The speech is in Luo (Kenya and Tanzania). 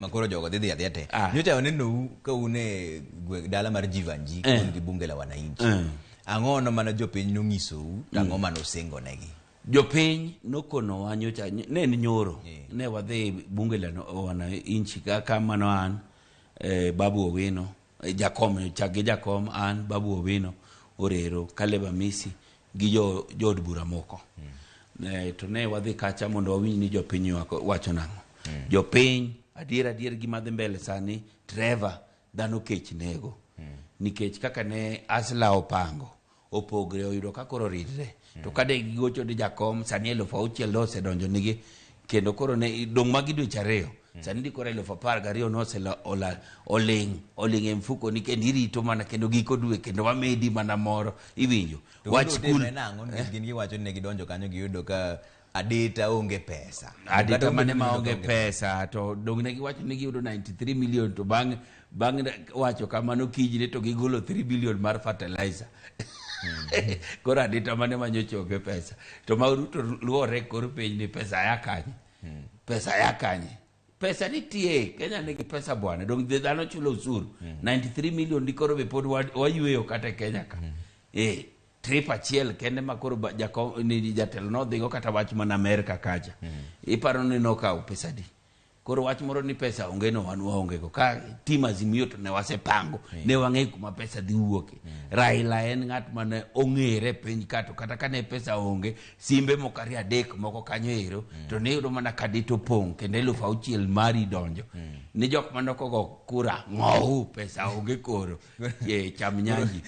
makoro jogo dhi ate. Nyocha oneno ka une dala mar Jivanji kun gi bunge la wananchi. Ang'ono mana jopiny nong'isou tang'o mano singo negi. Jopiny nokono nyocha ne nyoro ne wadhi bunge la wananchi kaka mano an Babu Owino Jakom an Babu Owino Orero Caleb Amisi gi jod bura moko. To ne wadhi kacha mondo wawinj ni jopiny wacho nang'o. Jopiny adier gima dhi mbele sani Trevor dhano kech nego. Nikech kaka ne Asla opango opogre oyudo ka koro ridre. To kade gigocho di Jakom sani 6,000 dose donjo nigi kendo koro ne dong magi dweche 2. Sani di koro 12,000 nose oling e mfuko ni kendo irito mana kendo giko dwe kendo wamedi mana moro iwinjo. Wach skul gin giwacho ni gidonjo kanyo giyudo ka Adita onge pesa. Adita mane ma onge pesa to dong ne giwacho ni giyudo 93 million to bang' wacho kamano kijine to gigolo 3 billion mar fertilizer. Koro Adita mane manyocha onge pesa. To Ruto luore kor piny ni pesa ya kanye. Pesa ya kanye. Pesa nitie, Kenya nigi pesa bwana. Dong dhano chulo usuru. 93 million di koro be pod wayueyo kata Kenya ka. Trip achiel kende makoro ni jatelo no dhigo kata wach mana Amerika kacha. Iparo ni nokawo pesa di. Koro wach moro ni pesa onge no wan waonge go. Ka tim Azimio to ne wasepango. Ne wang'e kuma pesa dhi wuoke. Raila en ng'at mane ong'ere piny kato kata kane pesa onge simbe moko 3 moko kanyo ero to ne yudo mana kadito pong kendo 6,000 mari donjo. Ni jok manoko go kura ng'ohu pesa onge koro. Cham nyanji.